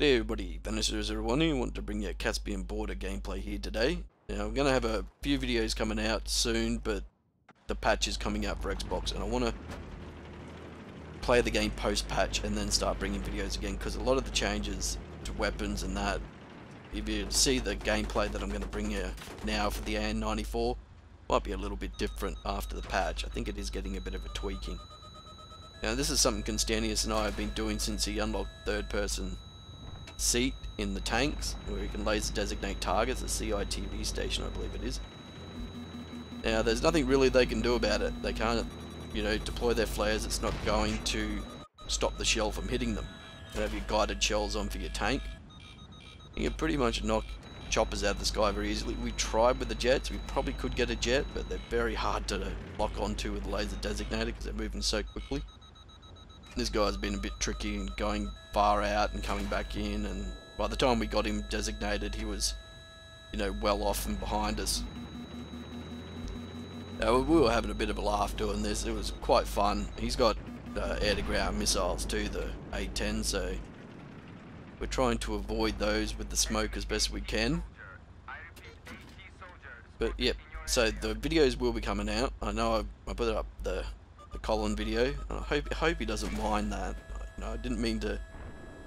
Hey everybody, Vanisher01 want to bring you a Caspian border gameplay here today. Now I'm going to have a few videos coming out soon, but the patch is coming out for Xbox and I want to play the game post-patch and then start bringing videos again, because a lot of the changes to weapons and that, if you see the gameplay that I'm going to bring you now for the AN94, might be a little bit different after the patch. I think it is getting a bit of a tweaking. Now this is something Constantius and I have been doing since he unlocked third person seat in the tanks, where you can laser designate targets, a CITV station I believe it is. Now there's nothing really they can do about it. They can't, deploy their flares. It's not going to stop the shell from hitting them. You have your guided shells on for your tank. You can pretty much knock choppers out of the sky very easily. We tried with the jets. We probably could get a jet, but they're very hard to lock onto with a laser designator because they're moving so quickly. This guy's been a bit tricky and going far out and coming back in, and by the time we got him designated he was, well off and behind us. We were having a bit of a laugh doing this. It was quite fun. He's got air-to-ground missiles too, the A-10, so we're trying to avoid those with the smoke as best we can. But yep, so the videos will be coming out. I know I put up the Colin video, and I hope he doesn't mind that. I didn't mean to,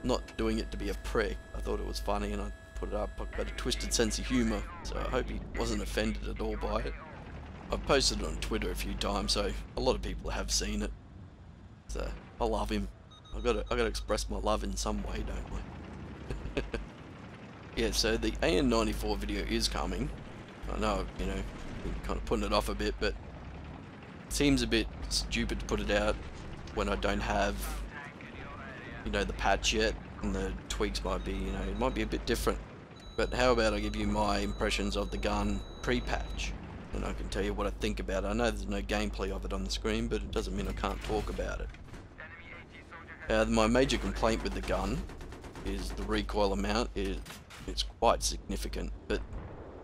not doing it to be a prick. I thought it was funny and I put it up. I've got a twisted sense of humour, so I hope he wasn't offended at all by it. I've posted it on Twitter a few times, so a lot of people have seen it. So I love him. I gotta express my love in some way, don't I? Yeah, so the AN94 video is coming. I know, been kind of putting it off a bit, but it seems a bit stupid to put it out when I don't have, the patch yet, and the tweaks might be, it might be a bit different. But how about I give you my impressions of the gun pre-patch, and I can tell you what I think about it. I know there's no gameplay of it on the screen, but it doesn't mean I can't talk about it. My major complaint with the gun is the recoil amount. It's quite significant, but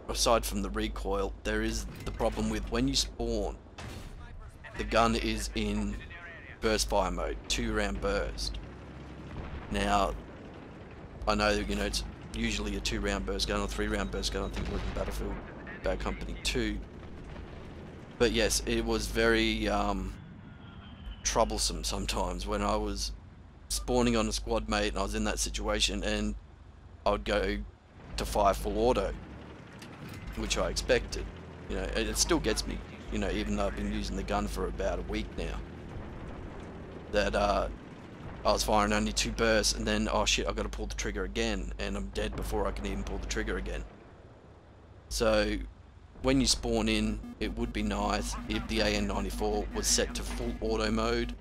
aside from the recoil, there is the problem with when you spawn, the gun is in burst fire mode, 2-round burst. Now, I know it's usually a 2-round burst gun or 3-round burst gun. I think it was in Battlefield Bad Company 2. But yes, it was very troublesome sometimes when I was spawning on a squad mate and I was in that situation, and I would go to fire full auto, which I expected. It still gets me, even though I've been using the gun for about a week now, that I was firing only 2 bursts, and then, oh shit, I've got to pull the trigger again, and I'm dead before I can even pull the trigger again. So when you spawn in, it would be nice if the AN94 was set to full auto mode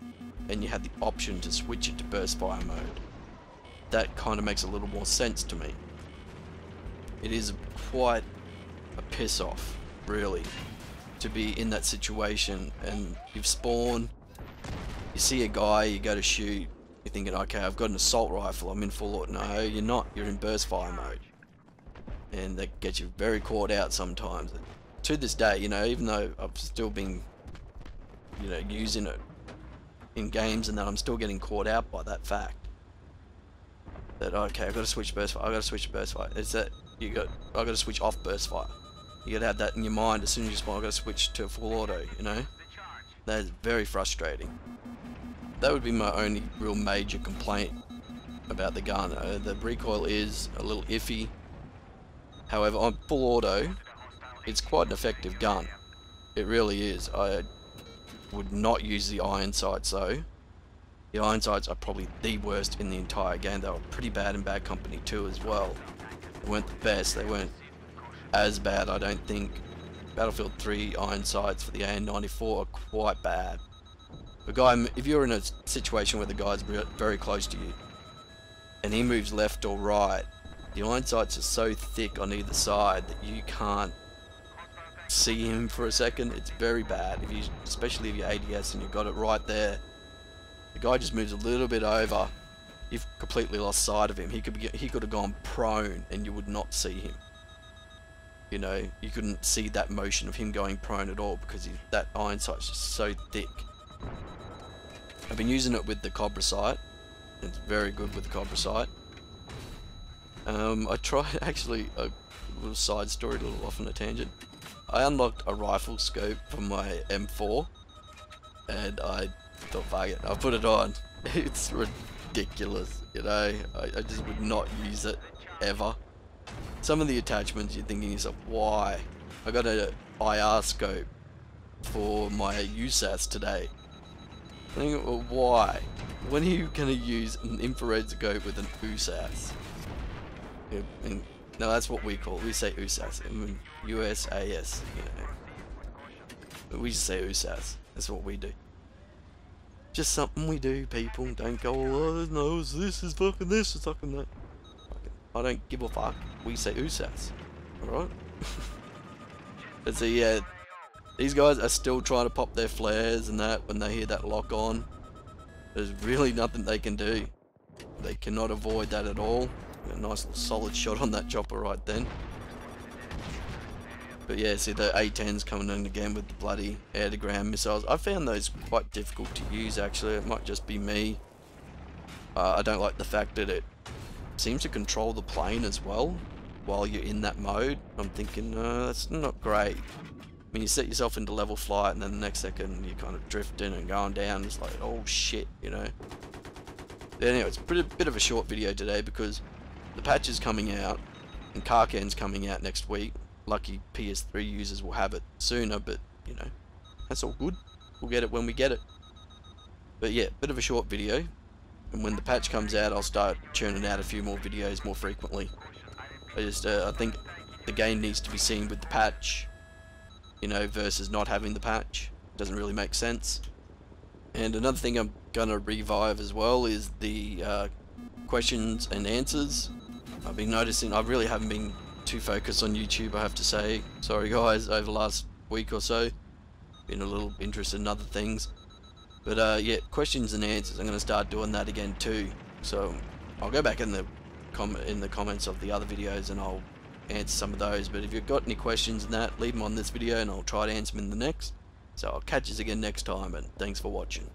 and you had the option to switch it to burst fire mode. That kind of makes a little more sense to me. It is quite a piss off, really, to be in that situation and you've spawned, you see a guy, you go to shoot, you're thinking, okay, I've got an assault rifle, I'm in full auto. No, you're not, you're in burst fire mode. And that gets you very caught out sometimes. To this day, even though I've still been, using it in games, and that I'm still getting caught out by that fact. That, okay, I've got to switch burst fire, I've got to switch to burst fire. It's that, I've got to switch off burst fire. You got to have that in your mind as soon as you spawn. I've got to switch to full auto, That is very frustrating. That would be my only real major complaint about the gun. The recoil is a little iffy. However, on full auto, it's quite an effective gun. It really is. I would not use the iron sights though. The iron sights are probably the worst in the entire game. They were pretty bad in Bad Company 2 as well. They weren't the best. They weren't as bad, I don't think. Battlefield 3 iron sights for the AN94 are quite bad. If you're in a situation where the guy's very close to you and he moves left or right, the iron sights are so thick on either side that you can't see him for a second. It's very bad, especially if you're ADS and you've got it right there. The guy just moves a little bit over, you've completely lost sight of him. He could have gone prone and you would not see him. You couldn't see that motion of him going prone at all because that iron sight's just so thick. I've been using it with the Cobra sight. It's very good with the Cobra sight. I tried actually a little side story, a little off on a tangent. I unlocked a rifle scope for my M4, and I thought, fuck it, I'll put it on. It's ridiculous, you know. I just would not use it ever. Some of the attachments, you're thinking to yourself, why? I got an IR scope for my USAS today. I think, well, why? When are you gonna use an infrared scope with an USAS? Yeah, and, no, that's what we call it. We say USAS. I mean, USAS, you know. But we just say USAS. That's what we do. Just something we do, people. Don't go, oh, no, this is fucking this, is fucking that. I don't give a fuck. We say USAS. Alright? But so, yeah, these guys are still trying to pop their flares and that when they hear that lock on. There's really nothing they can do. They cannot avoid that at all. A nice little solid shot on that chopper right then. But yeah, see the A-10s coming in again with the bloody air-to-ground missiles. I found those quite difficult to use actually. It might just be me. I don't like the fact that it seems to control the plane as well while you're in that mode. I'm thinking, that's not great. I mean, you set yourself into level flight and then the next second you're kind of drifting and going down. It's like, oh shit, you know. But anyway, it's a bit of a short video today because the patch is coming out and Karkan's coming out next week. Lucky PS3 users will have it sooner, but you know, that's all good. We'll get it when we get it. But yeah, bit of a short video. And when the patch comes out, I'll start churning out a few more videos more frequently. I think the game needs to be seen with the patch, you know, versus not having the patch. Doesn't really make sense. And another thing I'm gonna revive as well is the questions and answers. I've been noticing I really haven't been too focused on YouTube, I have to say. Sorry guys, over the last week or so. Been a little interested in other things. But yeah, questions and answers, I'm going to start doing that again too. So I'll go back in the comments of the other videos and I'll answer some of those. But if you've got any questions and that, leave them on this video and I'll try to answer them in the next. So I'll catch you again next time, and thanks for watching.